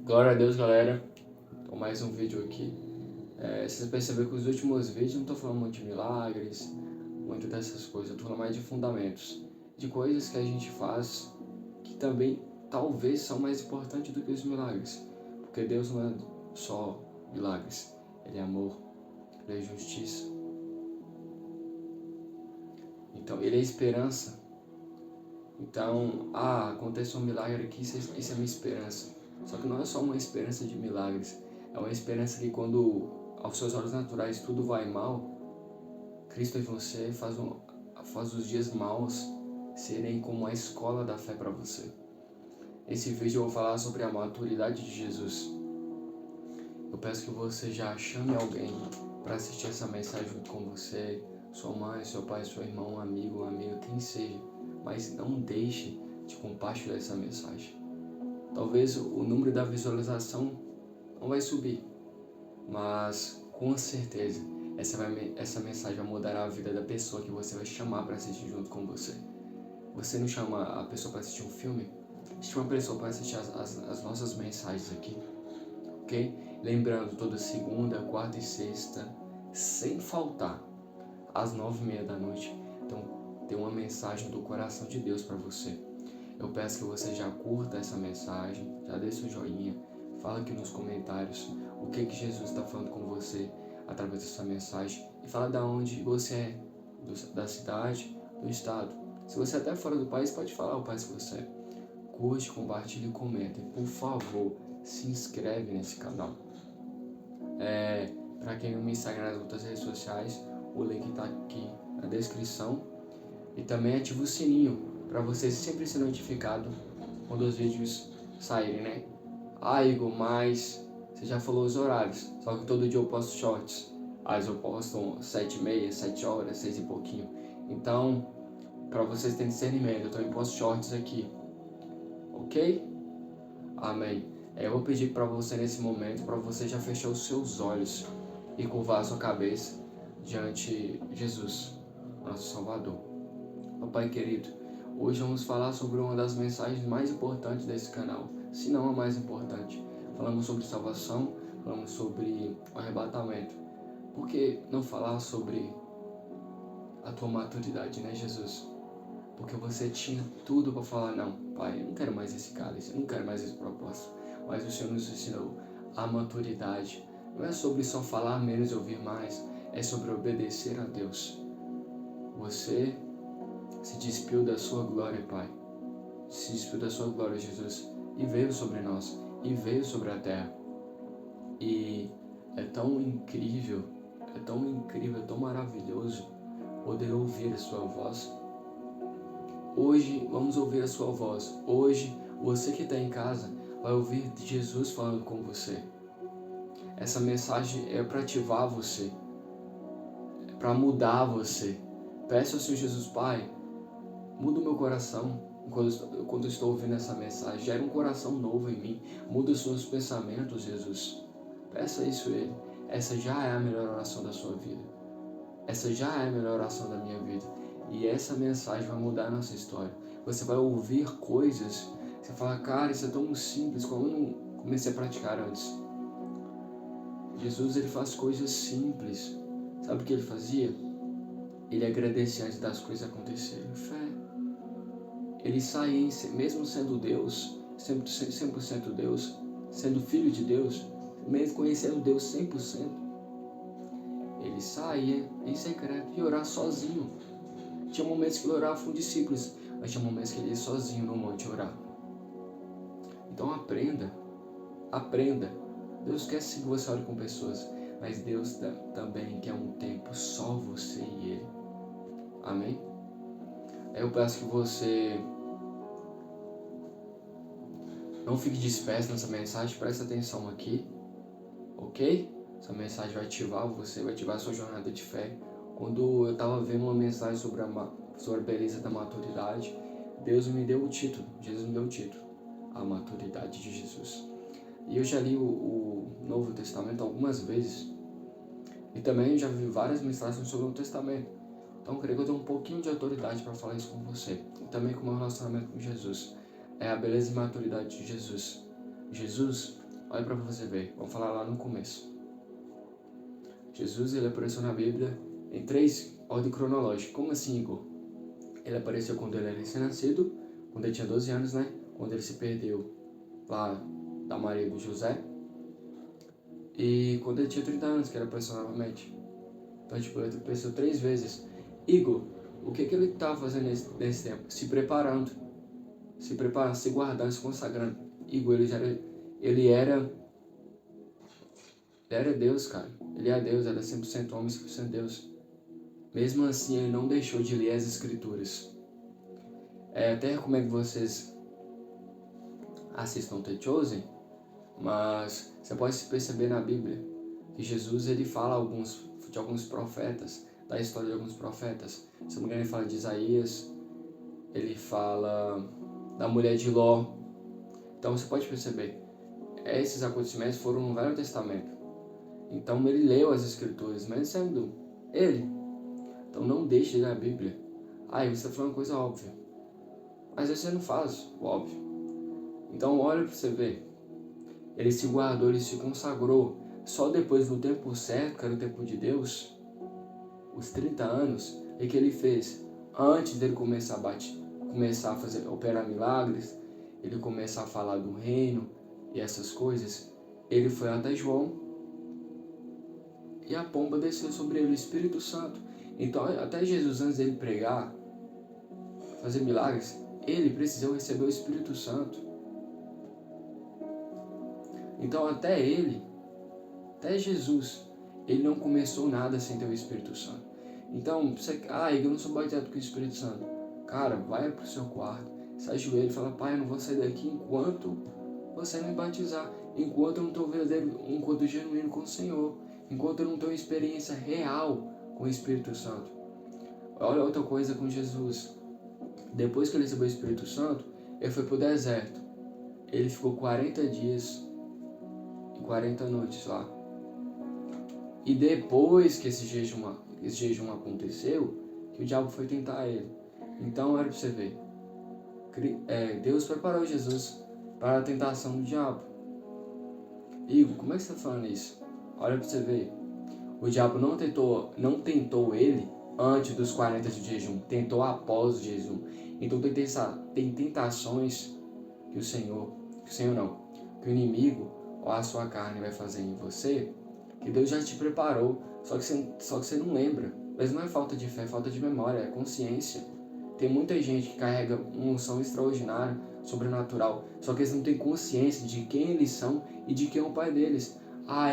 Glória a Deus, galera. Então, mais um vídeo aqui. Vocês perceberam que os últimos vídeos não estou falando muito de milagres, muito dessas coisas. Eu estou falando mais de fundamentos, de coisas que a gente faz que também talvez são mais importantes do que os milagres. Porque Deus não é só milagres. Ele é amor, Ele é justiça. Então, Ele é esperança. Então, aconteceu um milagre aqui, isso é minha esperança. Só que não é só uma esperança de milagres. É uma esperança que quando aos seus olhos naturais tudo vai mal, Cristo em você faz os dias maus serem como a escola da fé para você. Nesse vídeo eu vou falar sobre a maturidade de Jesus. Eu peço que você já chame alguém para assistir essa mensagem junto com você, sua mãe, seu pai, seu irmão, um amigo, quem seja. Mas não deixe de compartilhar essa mensagem. Talvez o número da visualização não vai subir, mas com certeza essa mensagem vai mudar a vida da pessoa que você vai chamar para assistir junto com você. Você não chama a pessoa para assistir um filme? Chama a pessoa para assistir as nossas mensagens aqui, ok? Lembrando, toda segunda, quarta e sexta, sem faltar, às 9h30 da noite. Então, tem uma mensagem do coração de Deus para você. Eu peço que você já curta essa mensagem, já dê seu joinha, fala aqui nos comentários o que Jesus está falando com você através dessa mensagem e fala de onde você é, da cidade, do estado. Se você é até fora do país, pode falar o país que você é. Curte, compartilhe e comenta. E, por favor, se inscreve nesse canal. Para quem não me segue nas outras redes sociais, o link está aqui na descrição. E também ativa o sininho para você sempre ser notificado quando os vídeos saírem, né? Igor, mas você já falou os horários, só que todo dia eu posto shorts. Aí eu posto 7h30, 7 horas, 6 e pouquinho. Então, para vocês terem discernimento, eu também posto shorts aqui. Ok? Amém. Eu vou pedir para você nesse momento, para você já fechar os seus olhos e curvar a sua cabeça diante de Jesus, nosso Salvador. Pai querido, hoje vamos falar sobre uma das mensagens mais importantes desse canal, se não a mais importante. Falamos sobre salvação, falamos sobre o arrebatamento. Por que não falar sobre a tua maturidade, né, Jesus? Porque você tinha tudo para falar, não, Pai, eu não quero mais esse cálice, eu não quero mais esse propósito. Mas o Senhor nos ensinou a maturidade. Não é sobre só falar menos e ouvir mais, é sobre obedecer a Deus. Você se despiu da sua glória, Pai. Se despiu da sua glória, Jesus, e veio sobre nós, e veio sobre a terra. E é tão incrível, é tão maravilhoso poder ouvir a sua voz. Hoje vamos ouvir a sua voz. Hoje, você que está em casa vai ouvir Jesus falando com você. Essa mensagem é para ativar você, é para mudar você. Peça ao Senhor Jesus, Pai, muda o meu coração quando eu estou ouvindo essa mensagem. Gera um coração novo em mim. Muda os seus pensamentos, Jesus. Peça isso a Ele. Essa já é a melhor oração da sua vida. Essa já é a melhor oração da minha vida. E essa mensagem vai mudar a nossa história. Você vai ouvir coisas. Você fala, cara, isso é tão simples. Como eu não comecei a praticar antes? Jesus, Ele faz coisas simples. Sabe o que Ele fazia? Ele agradecia antes das coisas acontecerem. Fé. Ele saía, mesmo sendo Deus, 100% Deus, sendo Filho de Deus, mesmo conhecendo Deus 100%, ele saía em secreto e orava sozinho. Tinha momentos que ele orava com discípulos, mas tinha momentos que ele ia sozinho no monte orar. Então aprenda. Deus quer sim que você ore com pessoas, mas Deus também quer um tempo só você e Ele. Amém? Eu peço que você não fique disperso nessa mensagem, preste atenção aqui, ok? Essa mensagem vai ativar você, vai ativar a sua jornada de fé. Quando eu estava vendo uma mensagem sobre a beleza da maturidade, Deus me deu o título, Jesus me deu o título, a maturidade de Jesus. E eu já li o Novo Testamento algumas vezes, e também já vi várias mensagens sobre o Novo Testamento. Então eu creio que eu tenho um pouquinho de autoridade para falar isso com você. E também com o meu relacionamento com Jesus. É a beleza e maturidade de Jesus. Jesus, Olha para você ver, vamos falar lá no começo. Jesus, ele apareceu na Bíblia em 3 ordem cronológica. Como assim, Igor? Ele apareceu quando ele era recém-nascido, quando ele tinha 12 anos, né? Quando ele se perdeu lá da Maria e do José. E quando ele tinha 30 anos, que ele apareceu novamente. Então, tipo, ele apareceu 3 vezes. Igor, o que ele estava fazendo nesse tempo? Se preparando, se guardando, se consagrando. Igor, ele era Deus, cara. Ele é Deus, ele é 100% homem, 100% Deus. Mesmo assim, ele não deixou de ler as Escrituras. Até recomendo que vocês assistam The Chosen, mas você pode perceber na Bíblia que Jesus, ele fala de alguns profetas, da história de alguns profetas. Se não me engano, ele fala de Isaías, ele fala da mulher de Ló. Então você pode perceber, esses acontecimentos foram no Velho Testamento. Então ele leu as Escrituras, mesmo sendo ele. Então não deixe de ler a Bíblia. Você está falando uma coisa óbvia, mas você não faz o óbvio. Então olha para você ver. Ele se guardou, ele se consagrou. Só depois do tempo certo, que era o tempo de Deus, os 30 anos, é que ele fez. Antes dele começar a operar milagres, ele começar a falar do reino e essas coisas, ele foi até João e a pomba desceu sobre ele, o Espírito Santo. Então, até Jesus, antes dele pregar, fazer milagres, ele precisou receber o Espírito Santo. Então, até Jesus, ele não começou nada sem ter o Espírito Santo. Então, eu não sou batizado com o Espírito Santo. Cara, vai pro seu quarto, se ajoelha e fala: Pai, eu não vou sair daqui enquanto você me batizar, enquanto eu não estou verdadeiro, um encontro genuíno com o Senhor, enquanto eu não tenho experiência real com o Espírito Santo. Olha outra coisa com Jesus. Depois que ele recebeu o Espírito Santo, ele foi pro deserto. Ele ficou 40 dias e 40 noites lá. E depois que esse jejum aconteceu, que o diabo foi tentar ele. Então era para você ver. Deus preparou Jesus para a tentação do diabo. Igor, como é que você está falando isso? Olha para você ver. O diabo não tentou ele antes dos 40 de jejum, tentou após o jejum. Então tem tentações que o inimigo ou a sua carne vai fazer em você, que Deus já te preparou, só que você não lembra. Mas não é falta de fé, é falta de memória, é consciência. Tem muita gente que carrega uma unção extraordinária, sobrenatural, só que eles não têm consciência de quem eles são e de quem é o Pai deles.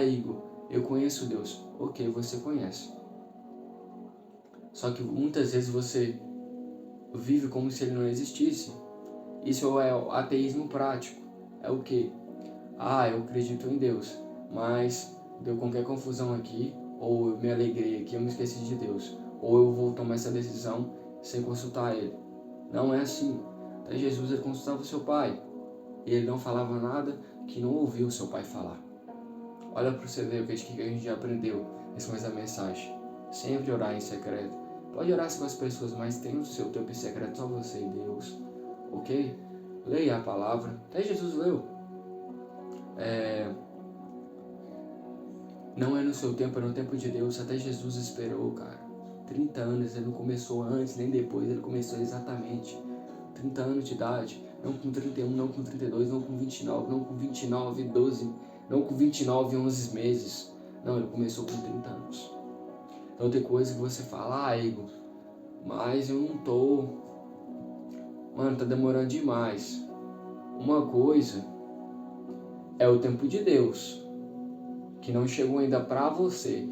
Igor, eu conheço Deus. Ok, você conhece. Só que muitas vezes você vive como se ele não existisse. Isso é o ateísmo prático. É o quê? Eu acredito em Deus, mas deu qualquer confusão aqui, ou eu me alegrei aqui, eu me esqueci de Deus, ou eu vou tomar essa decisão sem consultar Ele. Não é assim. Até Jesus, ele consultava o seu Pai, e ele não falava nada que não ouviu o seu Pai falar. Olha para você ver o que a gente já aprendeu nessa mensagem. Sempre orar em secreto. Pode orar com as pessoas, mas tem o seu tempo em secreto, só você e Deus. Ok? Leia a palavra. Até Jesus leu. Não é no seu tempo, é no tempo de Deus. Até Jesus esperou, cara. 30 anos, ele não começou antes nem depois, ele começou exatamente 30 anos de idade. Não com 31, não com 32, não com 29, não com 29, 12, não com 29, 11 meses. Não, ele começou com 30 anos. Então tem coisa que você fala: Igor, mas eu não tô... Mano, tá demorando demais. Uma coisa é o tempo de Deus, que não chegou ainda para você.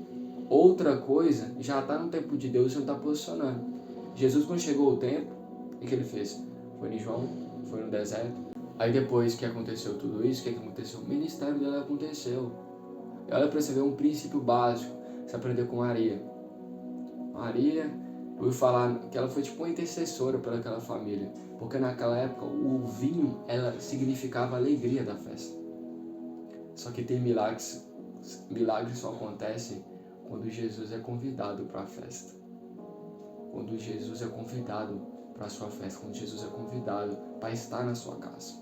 Outra coisa, já está no tempo de Deus e você não está posicionando. Jesus, quando chegou o tempo, o que ele fez? Foi em João, foi no deserto. Aí depois que aconteceu tudo isso, o que aconteceu? O ministério dela aconteceu. E olha para você ver um princípio básico, você aprendeu com Maria. Maria, eu ouvi falar que ela foi tipo uma intercessora pelaquela família. Porque naquela época, o vinho, ela significava a alegria da festa. Só que tem milagres só acontecem quando Jesus é convidado para a festa. Quando Jesus é convidado para a sua festa. Quando Jesus é convidado para estar na sua casa.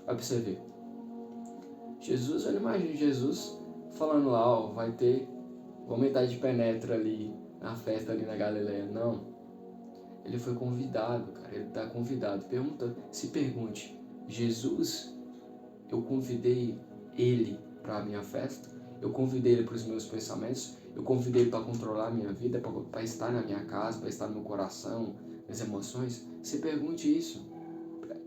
Vai para você ver. Jesus, eu não imagino Jesus falando lá, ó, vou aumentar de penetra ali na festa ali na Galileia. Não. Ele foi convidado, cara. Ele tá convidado. Se pergunte, Jesus, eu convidei ele para a minha festa? Eu convidei ele para os meus pensamentos? Eu convidei ele para controlar a minha vida, para estar na minha casa, para estar no meu coração, nas emoções? Se pergunte isso.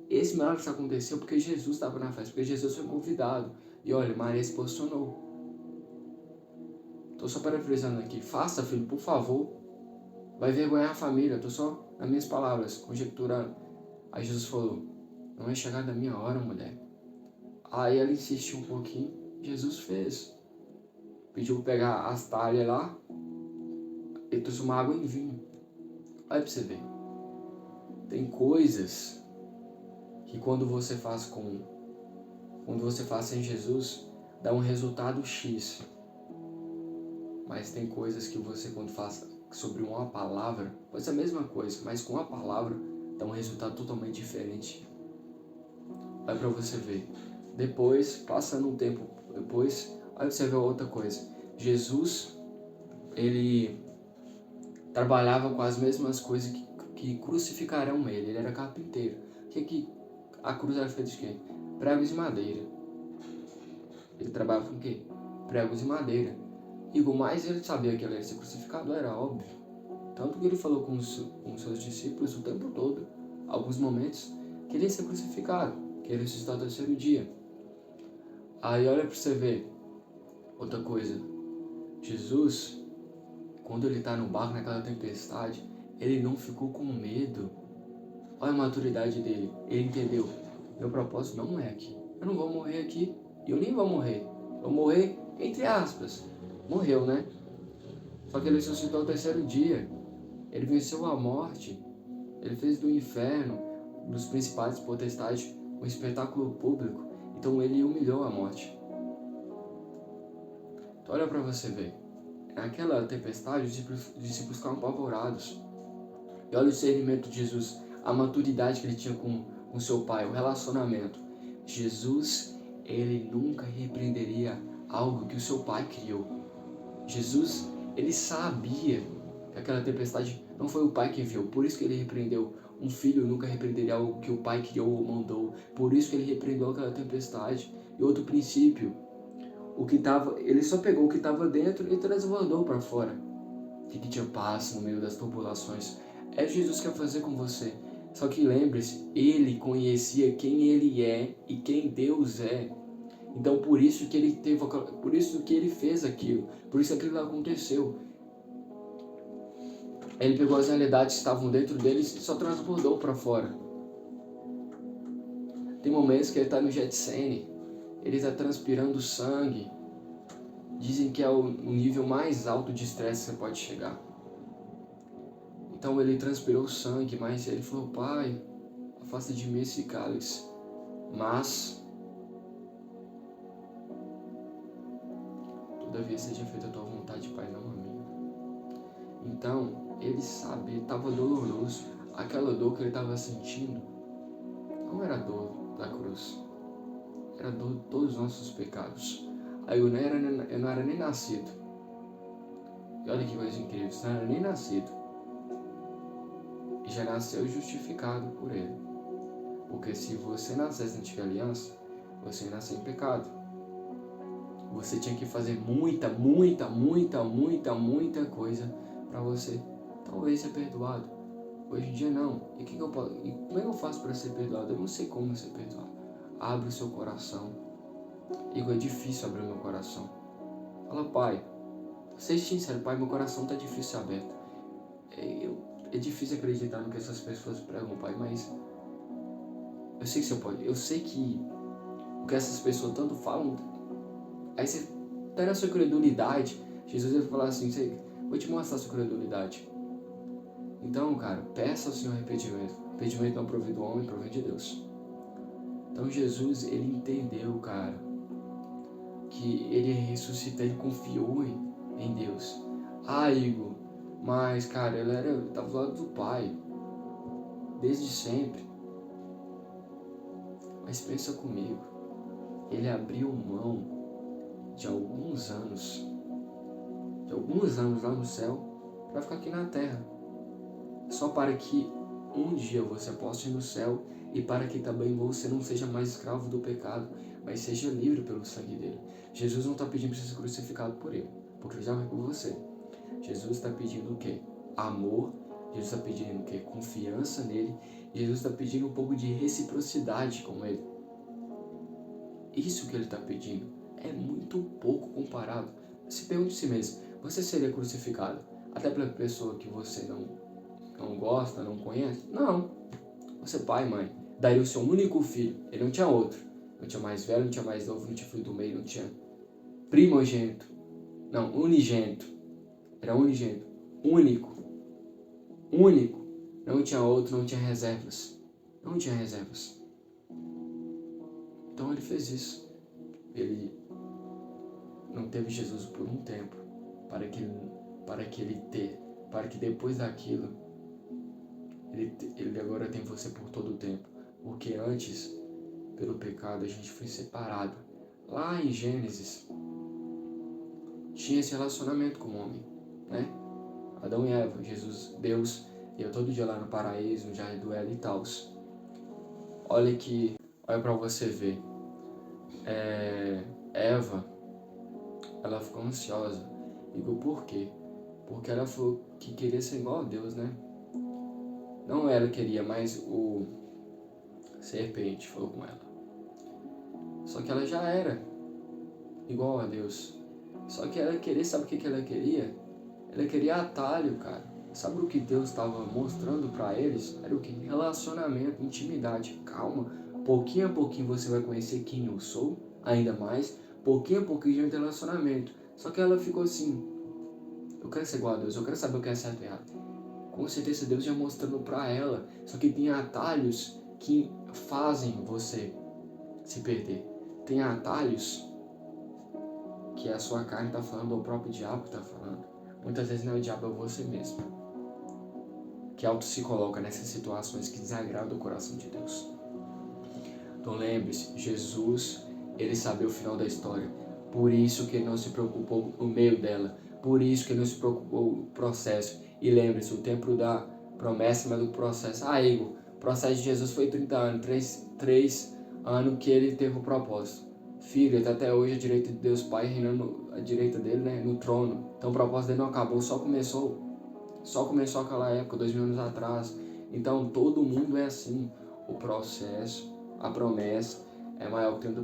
Esse milagre só aconteceu porque Jesus estava na festa, porque Jesus foi convidado. E olha, Maria se posicionou. Estou só parafraseando aqui. Faça, filho, por favor. Vai envergonhar a família. Estou só, nas minhas palavras, conjecturando. Aí Jesus falou, não é chegada a minha hora, mulher. Aí ela insistiu um pouquinho. Jesus fez. Pediu para pegar as talhas lá. Ele trouxe uma água em vinho. Olha para você ver. Tem coisas que quando você faz sem Jesus, dá um resultado X. Mas tem coisas que você, quando faz sobre uma palavra, pode ser a mesma coisa, mas com a palavra dá um resultado totalmente diferente. Vai para você ver. Depois, passando um tempo depois, aí você vê outra coisa. Jesus, ele trabalhava com as mesmas coisas que crucificarão ele. Ele era carpinteiro. Que a cruz era feita de quê? Pregos e madeira. Ele trabalhava com o quê? Pregos e madeira. E o mais ele sabia que ele ia ser crucificado, era óbvio. Tanto que ele falou com os seus discípulos o tempo todo, alguns momentos, que ele ia ser crucificado, que ele ia ressuscitar no terceiro dia. Aí olha para você ver outra coisa. Jesus, quando ele está no barco, naquela tempestade, ele não ficou com medo. Olha a maturidade dele. Ele entendeu, meu propósito não é aqui. Eu não vou morrer aqui, e eu nem vou morrer. Eu vou morrer, entre aspas. Morreu, né? Só que ele ressuscitou ao terceiro dia. Ele venceu a morte. Ele fez do inferno, dos principados potestades, um espetáculo público. Então ele humilhou a morte. Então olha para você ver. Naquela tempestade, os discípulos ficaram apavorados. E olha o discernimento de Jesus, a maturidade que ele tinha com seu pai, o relacionamento. Jesus, ele nunca repreenderia algo que o seu pai criou. Jesus, ele sabia que aquela tempestade não foi o pai que enviou, por isso que ele repreendeu. Um filho nunca repreenderia algo que o pai criou ou mandou, por isso que ele repreendeu aquela tempestade. E outro princípio, ele só pegou o que estava dentro e transbordou para fora. Que tinha paz no meio das turbulações. É Jesus que quer fazer com você. Só que lembre-se, ele conhecia quem ele é e quem Deus é. Então por isso que ele fez aquilo, por isso que aquilo aconteceu. Ele pegou as realidades que estavam dentro dele e só transbordou para fora. Tem momentos que ele está no Getsêmen, ele está transpirando sangue. Dizem que é o nível mais alto de estresse que você pode chegar. Então ele transpirou sangue, mas ele falou, Pai, afasta de mim esse cálice. Mas todavia seja feita a tua vontade, Pai, não a minha. Então, ele sabia, estava doloroso. Aquela dor que ele estava sentindo não era a dor da cruz. Era a dor de todos os nossos pecados. Aí eu não era nem nascido. E olha que coisa incrível, eu não era nem nascido. E já nasceu justificado por ele. Porque se você nascesse na antiga aliança, você ia nascer em pecado. Você tinha que fazer muita coisa para você talvez ser perdoado. Hoje em dia não. E como é que eu faço para ser perdoado? Eu não sei como ser perdoado. Abre o seu coração. É difícil abrir o meu coração. Fala, Pai, seja sincero, Pai, meu coração está difícil ser aberto. É difícil acreditar no que essas pessoas pregam, Pai, mas eu sei que você pode. Eu sei que o que essas pessoas tanto falam. Aí você tá na sua credulidade. Jesus vai falar assim, vou te mostrar a sua credulidade. Então, cara, peça ao Senhor arrependimento. Arrependimento não provém do homem, provém de Deus. Então Jesus, ele entendeu, cara, que ele ia ressuscitar, ele confiou em Deus. Igor, mas, cara, ele estava do lado do Pai, desde sempre. Mas pensa comigo, ele abriu mão de alguns anos lá no céu para ficar aqui na terra, só para que um dia você possa ir no céu e para que também você não seja mais escravo do pecado, mas seja livre pelo sangue dele. Jesus não está pedindo para ser crucificado por ele, porque ele já vai por você. Jesus está pedindo o quê? Amor. Jesus está pedindo o quê? Confiança nele. E Jesus está pedindo um pouco de reciprocidade com ele. Isso que ele está pedindo é muito pouco comparado. Se pergunte a si mesmo, você seria crucificado até pela pessoa que você não gosta, não conhece? Não. Você, pai e mãe, daria o seu único filho. Ele não tinha outro. Não tinha mais velho, não tinha mais novo, não tinha filho do meio, não tinha primogênito. Não, unigênito. Era unigênito. Único. Único. Não tinha outro, não tinha reservas. Não tinha reservas. Então ele fez isso. Ele não teve Jesus por um tempo, para que depois daquilo ele agora tem você por todo o tempo. Porque antes, pelo pecado, a gente foi separado. Lá em Gênesis tinha esse relacionamento com o homem, né? Adão e Eva, Deus ia todo dia lá no paraíso, no jardim do Éden e tal. Olha para você ver. Eva, ela ficou ansiosa. Digo, por quê? Porque ela falou que queria ser igual a Deus, né? Não ela queria, mas o serpente falou com ela. Só que ela já era igual a Deus. Só que ela queria, sabe o que ela queria? Ela queria atalho, cara. Sabe o que Deus estava mostrando para eles? Era o que? Relacionamento, intimidade. Calma, pouquinho a pouquinho você vai conhecer quem eu sou, ainda mais. Pouquinho a pouquinho de relacionamento. Só que ela ficou assim, eu quero ser igual a Deus, eu quero saber o que é certo e errado. Com certeza Deus já mostrando para ela. Só que tem atalhos que fazem você se perder. Tem atalhos que a sua carne está falando, ou o próprio diabo está falando. Muitas vezes não é o diabo, é você mesmo, que auto se coloca nessas situações que desagradam o coração de Deus. Então lembre-se, Jesus, ele sabia o final da história. Por isso que ele não se preocupou no meio dela. Por isso que ele não se preocupou no processo. E lembre-se, o tempo da promessa, mas do processo. Igor, o processo de Jesus foi 30 anos, 3 anos que ele teve o propósito. Filho, ele está até hoje à direita de Deus Pai, reinando à direita dele, né, no trono. Então o propósito dele não acabou, só começou aquela época, 2000 anos atrás. Então todo mundo é assim. O processo, a promessa é maior que o tempo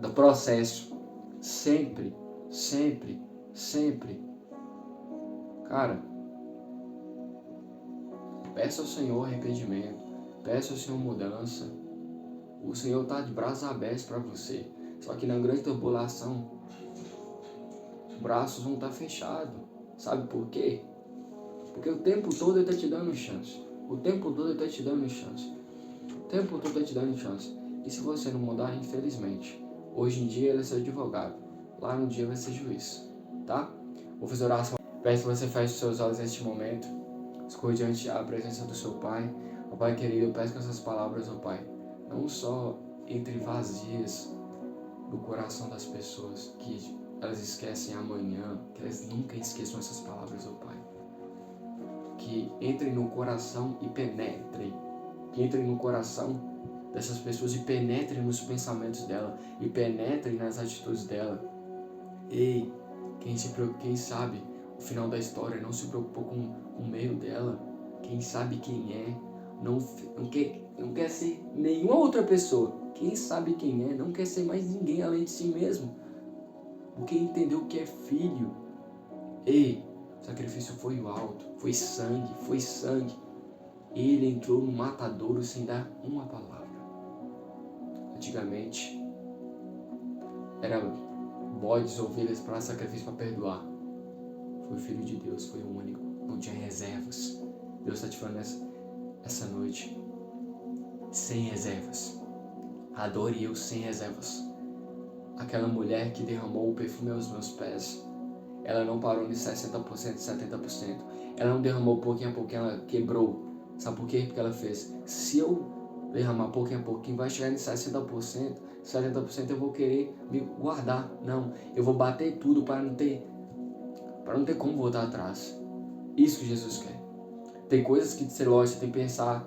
do processo. Sempre, sempre, sempre. Cara, peça ao Senhor arrependimento, peça ao Senhor mudança. O Senhor está de braços abertos para você. Só que na grande tribulação, braços vão estar fechados. Sabe por quê? Porque o tempo todo Ele está te dando chance. O tempo todo Ele está te dando chance. O tempo todo Ele está te dando chance. E se você não mudar, infelizmente, hoje em dia Ele é seu advogado. Lá no dia vai ser juiz. Tá? Vou fazer oração. Peço que você feche os seus olhos neste momento. Escolha diante da presença do seu Pai. Ó Pai querido, eu peço que essas palavras, ó Pai, não só entre vazias do coração das pessoas, que elas esquecem amanhã, que elas nunca esqueçam essas palavras, ó Pai. Que entrem no coração e penetrem. Que entrem no coração dessas pessoas e penetrem nos pensamentos dela. E penetrem nas atitudes dela. Ei, quem sabe o final da história não se preocupou com o meio dela. Quem sabe quem é, não quer ser nenhuma outra pessoa. Quem sabe quem é, não quer ser mais ninguém além de si mesmo. Porque entendeu que é filho. Ei, o sacrifício foi o alto, foi sangue. Ele entrou no matadouro sem dar uma palavra. Antigamente, era bodes, ovelhas para sacrifício, para perdoar. Foi o Filho de Deus, foi o único, não tinha reservas. Deus está te falando essa noite, sem reservas. Adore eu sem reservas. Aquela mulher que derramou o perfume aos meus pés, ela não parou em 60%, 70%. Ela não derramou pouquinho a pouquinho, ela quebrou. Sabe por quê? Porque ela fez, se eu derramar pouquinho a pouquinho, vai chegar em 60%, 70% eu vou querer me guardar. Não, eu vou bater tudo para não ter como voltar atrás. Isso que Jesus quer. Tem coisas que, sei lá, você tem que pensar,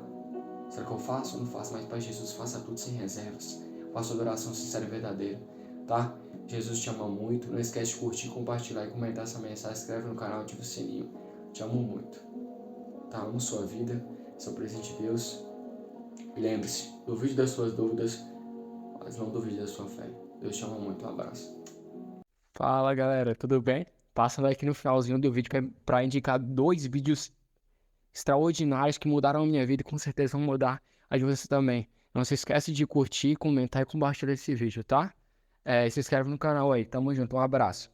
será que eu faço ou não faço? Mas para Jesus, faça tudo sem reservas. Faça adoração sincera e verdadeira, tá? Jesus te ama muito. Não esquece de curtir, compartilhar e comentar essa mensagem. Se inscreve no canal, ativa o sininho. Te amo muito. Tá? Amo sua vida, seu presente de Deus. E lembre-se, duvide das suas dúvidas, mas não duvide da sua fé. Deus te ama muito. Um abraço. Fala galera, tudo bem? Passando aqui no finalzinho do vídeo para indicar 2 vídeos extraordinários que mudaram a minha vida e com certeza vão mudar a de você também. Não se esquece de curtir, comentar e compartilhar esse vídeo, tá? Se inscreve no canal aí. Tamo junto, um abraço.